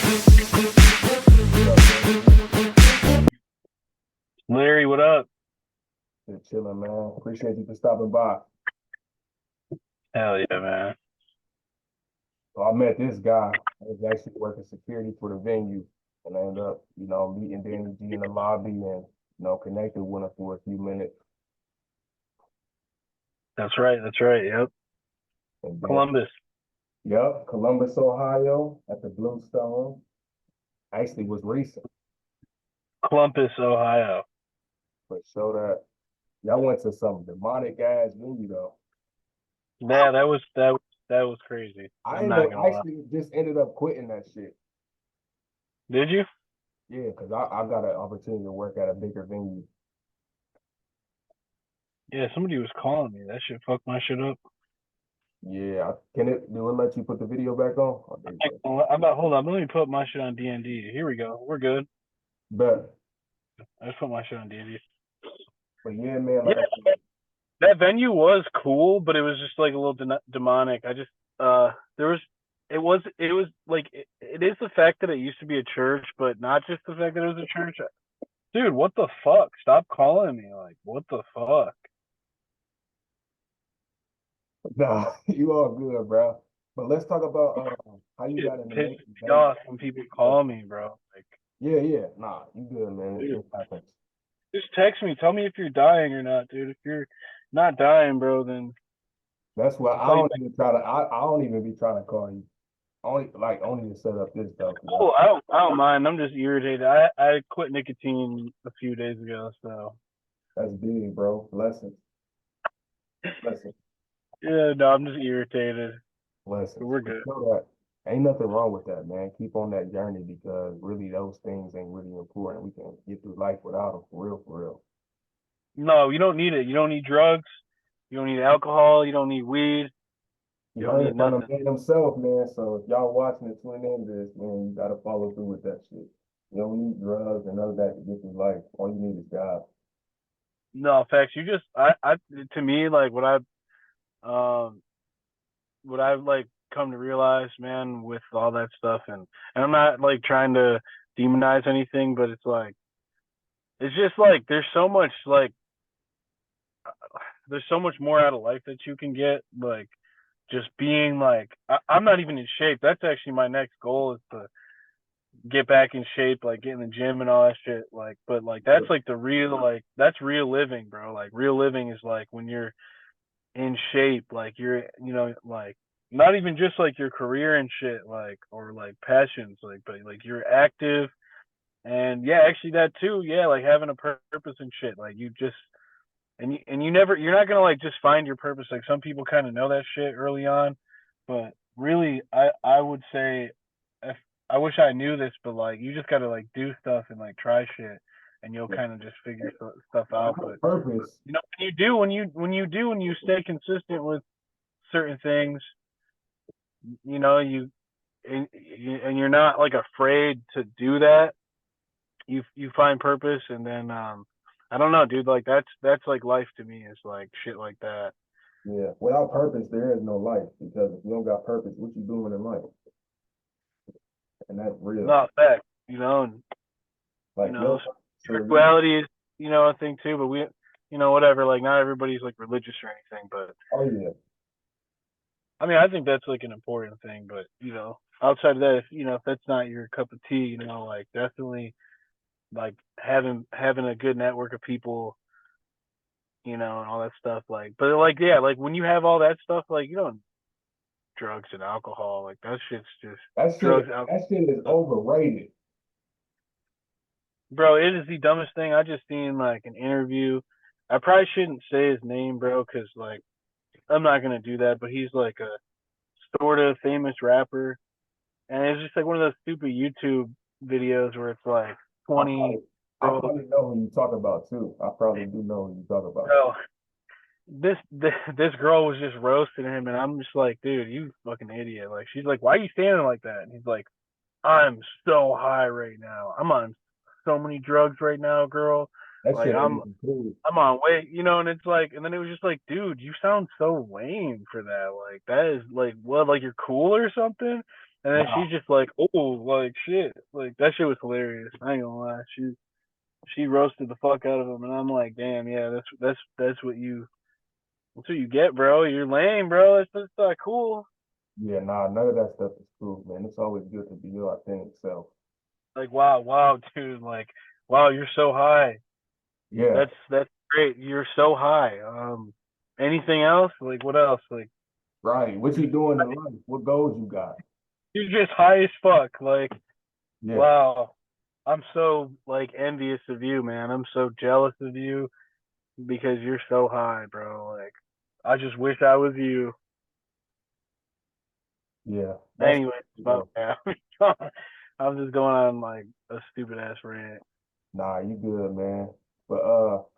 What up, man? Larry, what up? Just chilling, man. Appreciate you for stopping by. Hell yeah, man. So I met this guy. I was actually working security for the venue, and I ended up, meeting Danny G in the lobby and, connected with him for a few minutes. That's right. That's right. Yep. And then, Columbus. yep, Columbus, Ohio, at the Bluestone. Actually, was recent, Columbus, Ohio. but show that y'all went to some demonic ass venue though. Yeah, that was crazy. I I'm ended not up gonna lie. actually just ended up quitting that shit. Did you? Yeah, because I got an opportunity to work at a bigger venue. Yeah, somebody was calling me. That shit fucked my shit up. Yeah, can it do it let you put the video back on? Oh, there you go. I'm about hold on. Let me put my shit on D&D. Here we go. We're good. But I just put my shit on D&D. but yeah, man, Yeah, like I said, that venue was cool, but it was just like a little demonic. I just there was it was like it is the fact that it used to be a church, but not just the fact that it was a church. Dude, what the fuck? Stop calling me. Like, what the fuck? nah, you all good, bro. But let's talk about how you It got into pisses making me beats. off when people call me, bro. Like, Yeah, yeah, nah, you good, man. It dude, just happens. just text me. Tell me if you're dying or not, dude. If you're not dying, bro, then That's why I'll I call you don't back. even try to. I don't even be trying to call you. Only to set up this stuff. Oh, I don't mind. I'm just irritated. I quit nicotine a few days ago, so That's big, bro. Blessings, blessings, yeah, no, I'm just irritated. But blessings. we're But good. show that ain't nothing wrong with that, man. Keep on that journey because really those things ain't really important. We can get through life without them, for real, for real. No, you don't need it. You don't need drugs. You don't need alcohol. You don't need weed. You You don't heard need it from the nothing. man himself, man. So if y'all watching and tuning into this, man, you gotta follow through with that shit. You don't need drugs and none of that to get through life. All you need is God. No, facts. You just I to me like um what I've like come to realize, man, with all that stuff, and I'm not like trying to demonize anything, but it's just like there's so much more out of life that you can get. Like just being like I'm not even in shape. That's actually my next goal is to get back in shape, like get in the gym and all that shit. Like, but like that's like the real like that's real living, bro. Like real living is like when you're in shape, like you're like not even just like your career and shit, like or like passions, like but like you're active and yeah, actually that too, yeah, like having a purpose and shit. Like you just and you never you're not gonna like just find your purpose. Like some people kind of know that shit early on, but really I would say if I wish I knew this, but like you just gotta like do stuff and like try shit and you'll Yeah. kind of just figure stuff out. Our But purpose, when you stay consistent with certain things, you know, and you're not like afraid to do that. You find purpose, and then I don't know, dude. Like that's like life to me is like shit like that. yeah. Without purpose, there is no life because if you don't got purpose, what you doing in life? And that's real. Not fact, and Like your service. spirituality is a thing too. But whatever. Like not everybody's like religious or anything, but Oh yeah. I mean, I think that's like an important thing. But outside of that, if that's not your cup of tea, like definitely like having a good network of people, and all that stuff. Like, but like, yeah, like when you have all that stuff, like drugs and alcohol, like that shit's just That drugs, shit, alcohol. that shit is overrated. Bro, it is the dumbest thing. I just seen like an interview. I probably shouldn't say his name, bro, because like I'm not gonna do that. But he's like a sort of famous rapper, and it's just like one of those stupid YouTube videos where it's like I 20 probably, I bro, probably know who you talk about too. I probably do know who you talk about. bro. This girl was just roasting him, and I'm just like, dude, you fucking idiot. Like, she's like, why are you standing like that? And he's like, I'm so high right now. I'm on so many drugs right now, girl. That Like shit ain't even cool. I'm on weight, and it's like, and then it was just like, dude, you sound so lame for that. Like that is like what, like you're cool or something. And then Nah, she's just like, oh, like shit, like that shit was hilarious. I ain't gonna lie, she roasted the fuck out of him, and I'm like, damn, yeah, that's what you get, bro. You're lame, bro. That's not cool. yeah, nah, none of that stuff is cool, man. It's always good to be your authentic self. Like, wow, dude. Like, wow, you're so high. Yeah, That's great. You're so high. Anything else? Like, what else? Like, right. What you doing in life? What goals you got? you're just high as fuck. Like, Yeah, wow. I'm so like envious of you, man. I'm so jealous of you because you're so high, bro. Like, I just wish I was you. yeah. That's Anyway, yeah. but yeah, I'm just going on like a stupid ass rant. Nah, you good, man. But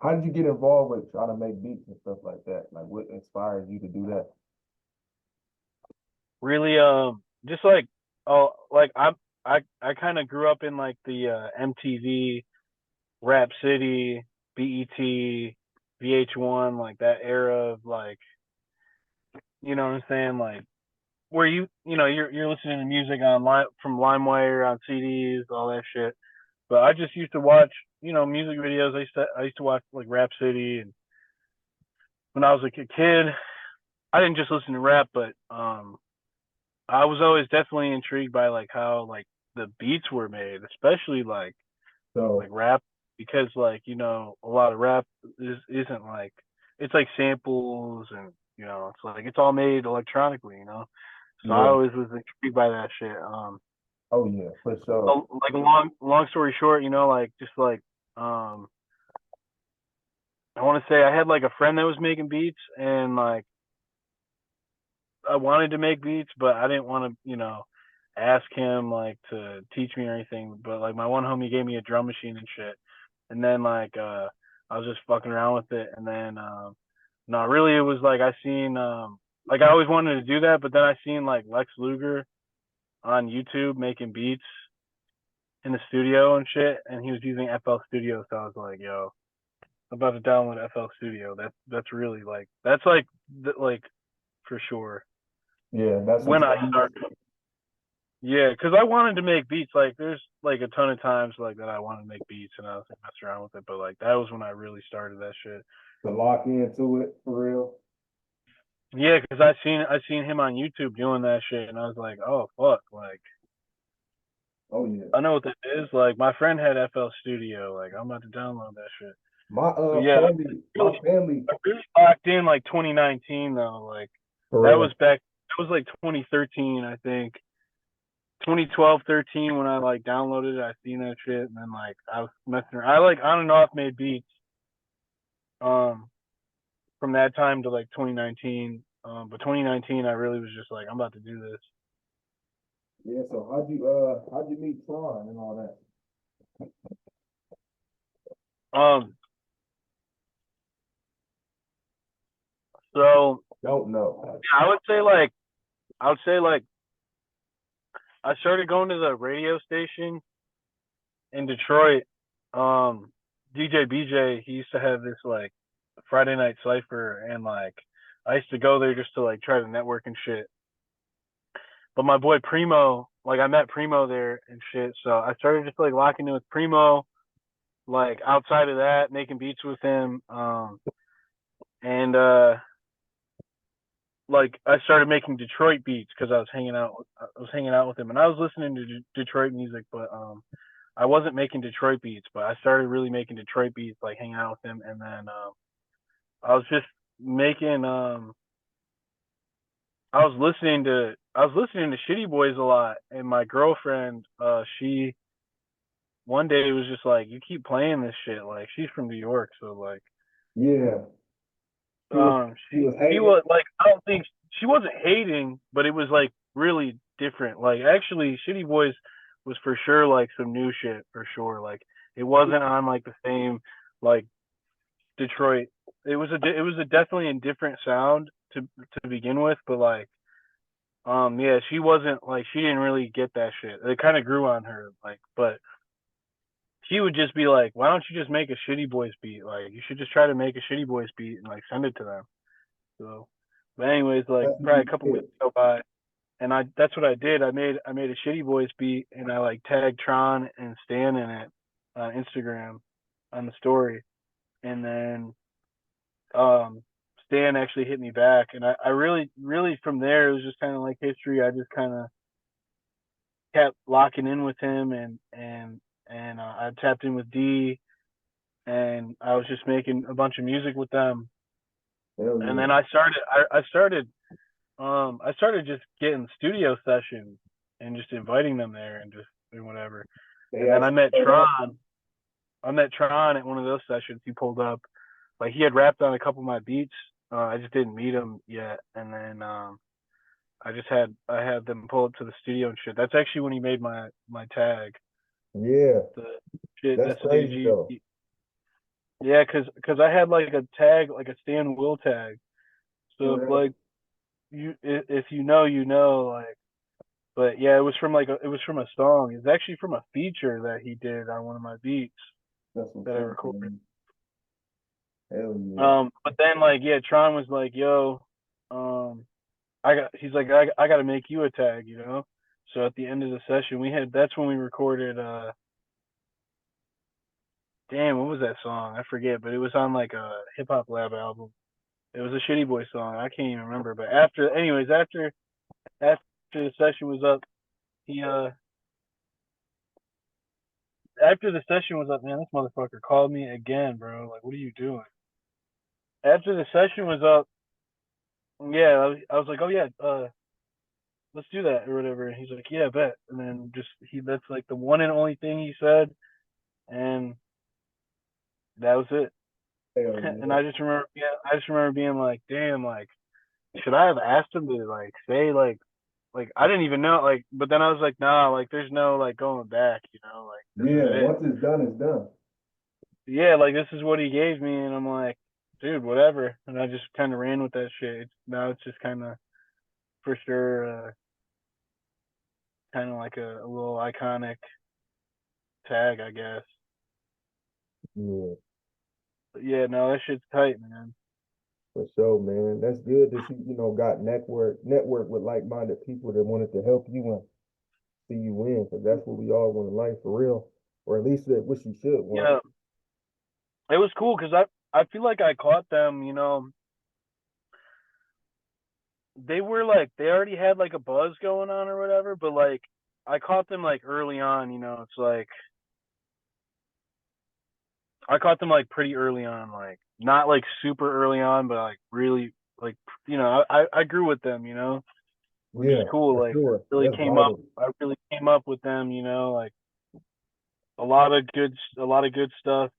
how did you get involved with trying to make beats and stuff like that? Like what inspires you to do that? Really, just like oh, like I kind of grew up in like the MTV, Rap City, BET, VH1, like that era of like, you know what I'm saying, like where you're listening to music on from LimeWire on CDs, all that shit. But I just used to watch, music videos. I used to watch like Rap City, and when I was like a kid, I didn't just listen to rap, but I was always definitely intrigued by like how like the beats were made, especially like So rap, because like a lot of rap isn't like it's like samples, and it's like it's all made electronically. So I yeah, always was intrigued by that shit. oh yeah, for sure. Like a long story short, like just like um I want to say I had like a friend that was making beats, and like I wanted to make beats, but I didn't want to, ask him like to teach me or anything. But like my one homie gave me a drum machine and shit, and then like I was just fucking around with it, and then no, really it was like I seen like I always wanted to do that, but then I seen like Lex Luger on YouTube making beats in the studio and shit, and he was using FL Studio, so I was like, yo, I'm about to download FL Studio. That's really like like for sure Yeah, that's what when I you started. Yeah, because I wanted to make beats. Like, there's like a ton of times like that I wanted to make beats, and I was like messing around with it. But like that was when I really started that shit. to lock into it for real. Yeah, because I seen him on YouTube doing that shit, and I was like, oh fuck, like Oh yeah. I know what that is. Like my friend had FL Studio. Like I'm about to download that shit. My But yeah, family, my family I really locked in like 2019 though. Like for that was real. back. That was like 2013, I think. 2012, 13 when I like downloaded it, I seen that shit, and then like I was messing around. I like on and off made beats um from that time to like 2019. But 2019 I really was just like I'm about to do this. Yeah, so how'd you meet Tron and all that? Um so Don't know. yeah, I would say like I started going to the radio station in Detroit. DJ BJ, he used to have this like Friday night cipher, and like I used to go there just to like try to network and shit. But my boy Primo, like I met Primo there and shit, so I started just like locking in with Primo, like outside of that, making beats with him. And like I started making Detroit beats because I was hanging out with him, and I was listening to Detroit music, but I wasn't making Detroit beats, but I started really making Detroit beats, like hanging out with him, and then I was just making I was listening to Shitty Boys a lot, and my girlfriend, she one day was just like, "You keep playing this shit." Like she's from New York, so like, Yeah. He was he was she hating. was like, I don't think she wasn't hating, but it was like really different. Like actually, Shitty Boys was for sure like some new shit for sure. Like it wasn't on like the same like Detroit. It was a definitely a different sound to begin with, but like yeah, she wasn't like she didn't really get that shit. It kind of grew on her like, but she would just be like, "Why don't you just make a Shitty Boys beat? Like, you should just try to make a Shitty Boys beat and like send it to them." So, but anyways, like That's what probably a you couple did. weeks go by. and I that's what I did. I made a Shitty Boys beat, and I like tagged Tron and Stan in it on Instagram on the story, and then um Stan actually hit me back, and I really from there it was just kind of like history. I just kind of kept locking in with him, and I tapped in with D, and I was just making a bunch of music with them, Hell and yeah. then I started just getting studio sessions and just inviting them there and just doing whatever. They And then I actually met showed up. Tron. I met Tron at one of those sessions. He pulled up, like he had rapped on a couple of my beats. I just didn't meet him yet, and then I had them pull up to the studio and shit. That's actually when he made my tag. Yeah, The shit that's crazy SDG. though. Yeah, cause I had like a tag, like a Stan Will tag. So For if real. like if you know, you know, like. But yeah, it was from a song. It's actually from a feature that he did on one of my beats That's what's that I up, recorded. man. Hell yeah. But then like yeah, Tron was like, "Yo, um, he's like, I got to make you a tag, you know." So at the end of the session, that's when we recorded. Damn, what was that song? I forget, but it was on like a Hip Hop Lab album. It was a Shitty Boy song. I can't even remember. But after the session was up, he after the session was up, man, this motherfucker called me again, bro. Like, what are you doing? After the session was up, yeah, I was like, oh yeah, let's do that or whatever. And he's like, yeah, bet. And then just that's like the one and only thing he said, and that was it. Hell And yeah. I just remember being like, damn, like, should I have asked him to like say like I didn't even know like, but then I was like, nah, like, there's no like going back, you know, like this is Yeah, it. once it's done, it's done. Yeah, like this is what he gave me, and I'm like, dude, whatever. And I just kind of ran with that shit. Now it's just kind of for sure, kind of like a little iconic tag, I guess. Yeah, But yeah, no, that shit's tight, man. for sure, man. That's good that you got network with like-minded people that wanted to help you and see you win, because that's what we all want in life for real. Or at least that's what you should want. Yeah, it was cool because I feel like I caught them. You know, they were like they already had like a buzz going on or whatever, but like I caught them like early on. You know, it's like I caught them like pretty early on, like not like super early on, but like really like I grew with them, you know, which is Yeah, cool. for Like sure. really That's came up. vital. I really came up with them, you know, like a lot of good stuff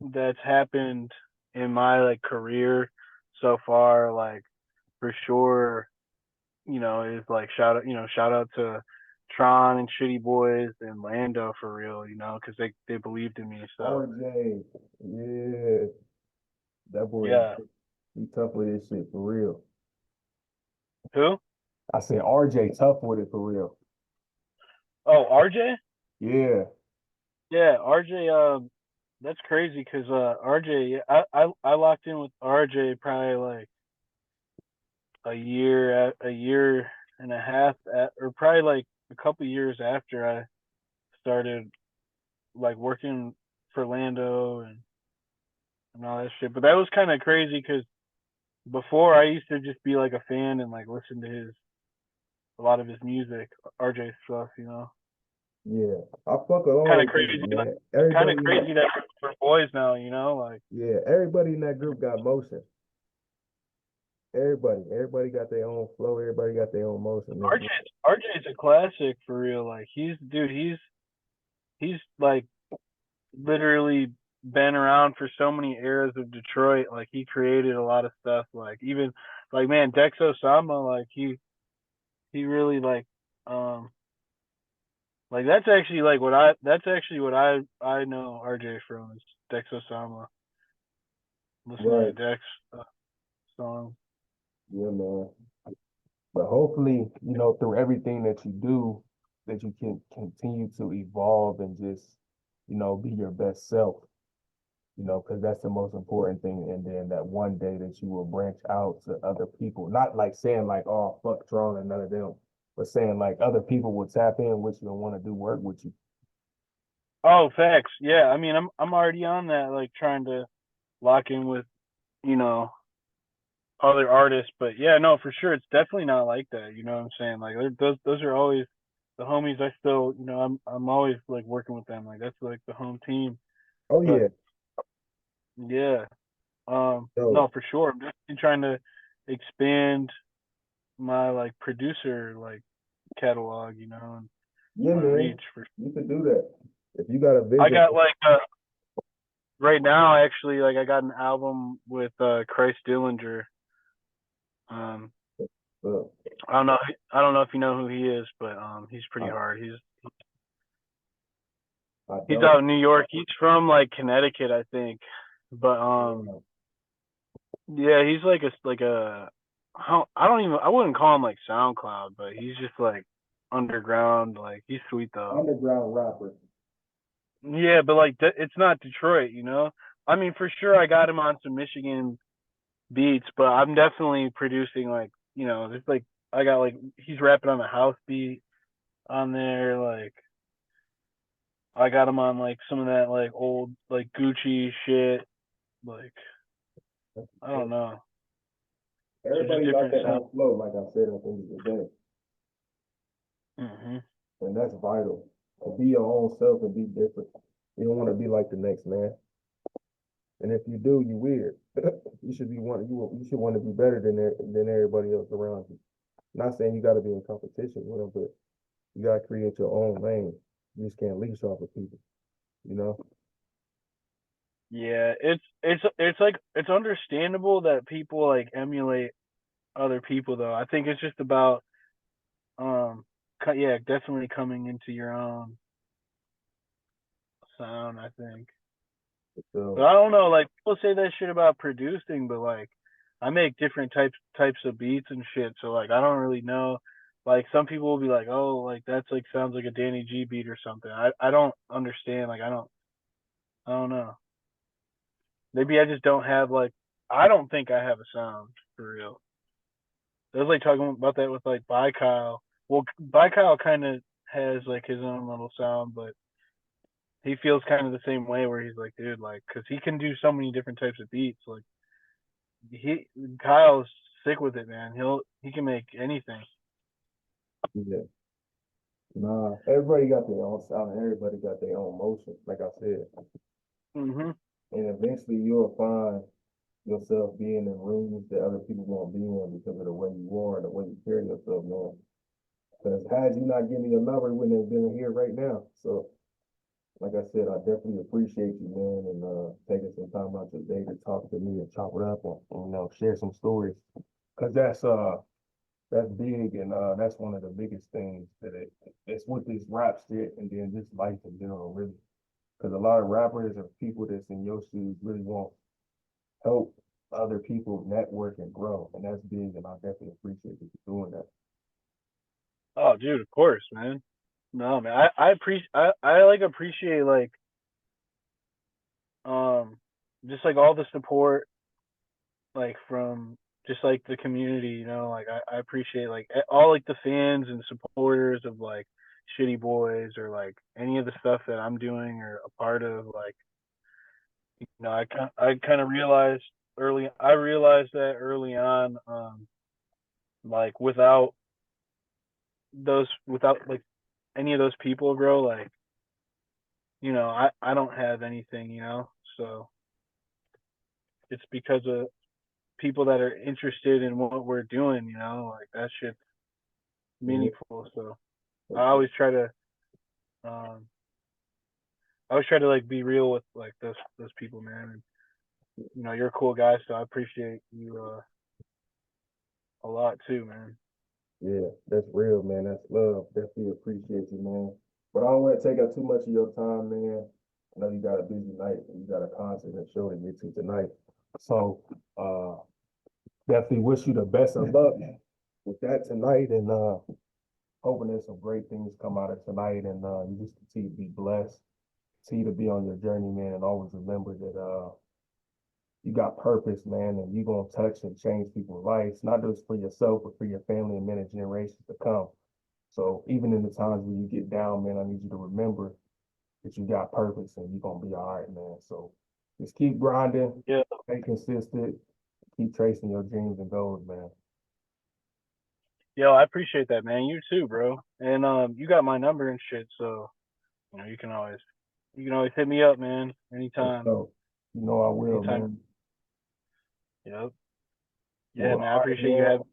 that's happened in my like career so far. Like for sure, is like shout out to Tron and Shitty Boys and Lando for real, because they believed in me. So RJ, yeah, that boy, yeah, he tough with this shit for real. who? I said RJ tough with it for real. Oh, RJ. Yeah, Yeah, RJ. That's crazy because RJ. Yeah, I locked in with RJ probably like a year and a half, or probably like a couple years after I started like working for Lando and all that shit. But that was kind of crazy because before I used to just be like a fan and like listen to a lot of his music, RJ stuff. yeah. I fuck along Kind of with crazy. dude, Like, man. it's kind Everybody of in that, crazy that we're boys now. Like. yeah, everybody in that group got motion. Everybody got their own flow. Everybody got their own motion. RJ's a classic for real. Like he's like literally been around for so many eras of Detroit. Like he created a lot of stuff. Like even like man, Dex Osama, like he really um like that's actually what I know RJ from is Dex Osama. Listening to Right. Dex songs. Yeah, man. But hopefully, through everything that you do, that you can continue to evolve and just, be your best self, because that's the most important thing. And then that one day that you will branch out to other people, not like saying like, oh, fuck Tron and none of them, but saying like other people will tap in with you and want to do work with you. Oh, facts. Yeah, I mean, I'm already on that, like trying to lock in with you know other artists. But yeah, no, for sure, it's definitely not like that. You know what I'm saying? Like those are always the homies. I still, I'm always like working with them. Like that's like the home team. Oh But yeah, yeah, so no, for sure. I'm definitely trying to expand my like producer like catalog. And yeah, my man, reach for. you could do that if you got a I vision. got like right now actually like I got an album with Christ Dillinger. Um, Uh, I don't know. I don't know if you know who he is, but he's pretty I, hard. I He's don't. out in New York. He's from like Connecticut, I think. But yeah, he's I don't even I wouldn't call him like SoundCloud, but he's just like underground. Like he's sweet though. Underground rapper. Yeah, but like it's not Detroit. I mean, for sure, I got him on some Michigan beats, but I'm definitely producing like there's like I got like he's rapping on a house beat on there. Like I got him on like some of that like old like Gucci shit. Like I don't know. So just Everybody got different their sound. own flow, like I said at the end of the day, Hmm. and that's vital. To be your own self and be different. You don't want to be like the next man. And if you do, you weird. You should be one. You should want to be better than everybody else around you. Not saying you got to be in competition with them, but you got to create your own lane. You just can't leash off of people. You know? Yeah, it's like it's understandable that people like emulate other people though. I think it's just about yeah, definitely coming into your own sound, I think. But So I don't know, like people say that shit about producing, but like I make different types of beats and shit, so like I don't really know. Like some people will be like, "Oh, like that's like sounds like a Danny G beat or something." I don't understand. Like I don't know. Maybe I just don't have like I don't think I have a sound for real. I was like talking about that with like By Kyle. Well, By Kyle kind of has like his own little sound, but he feels kind of the same way where he's like, dude, like, cause he can do so many different types of beats. Like he Kyle's sick with it, man. He can make anything. yeah, nah. Everybody got their own sound, and everybody got their own motion. Like I said, Mhm. and eventually you'll find yourself being in rooms that other people won't be in because of the way you are and the way you carry yourself, man. Because had you not given me a number, we wouldn't have been here right now. So, like I said, I definitely appreciate you, man, and taking some time out your day to talk to me and chop it up and share some stories. Because that's big and that's one of the biggest things that it's with this rap shit and then just life in general, really. Because a lot of rappers or people that's in your shoes really want help other people network and grow, and that's big. And I definitely appreciate you doing that. Oh, dude, of course, man. No, man. I like appreciate like um just like all the support like from just like the community, like I appreciate like all like the fans and supporters of like Shitty Boys or like any of the stuff that I'm doing or a part of. Like I kind of realized I realized that early on, like without like any of those people, bro, like I don't have anything, so it's because of people that are interested in what we're doing, like that shit's Yeah, meaningful. So I for sure. always try to um I always try to like be real with like those people, man. And you're a cool guy, so I appreciate you a lot too, man. Yeah, that's real, man. That's love. Definitely appreciate you, man. But I don't want to take up too much of your time, man. I know you got a busy night and you got a concert and show to get to tonight. So definitely wish you the best of luck with that tonight and hoping there's some great things come out of tonight and you just continue to be blessed, continue to be on your journey, man, and always remember that you got purpose, man, and you're gonna touch and change people's lives, not just for yourself, but for your family and many generations to come. So even in the times when you get down, man, I need you to remember that you got purpose and you're gonna be all right, man. So just keep grinding, Yeah. stay consistent, keep tracing your dreams and goals, man. Yo, I appreciate that, man. You too, bro. And you got my number and shit, so you can always hit me up, man. Anytime. So you know I will, Anytime. man. Yep. Yeah, Well, man. I all right, appreciate you man. having.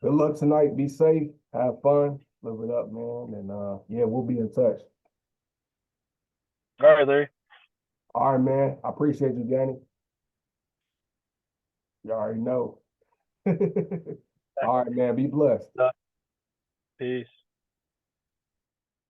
Good luck tonight. Be safe. Have fun. Live it up, man. And yeah, we'll be in touch. All right, Larry. All right, man. I appreciate you, Danny. You already know. All right, man. Be blessed. Peace.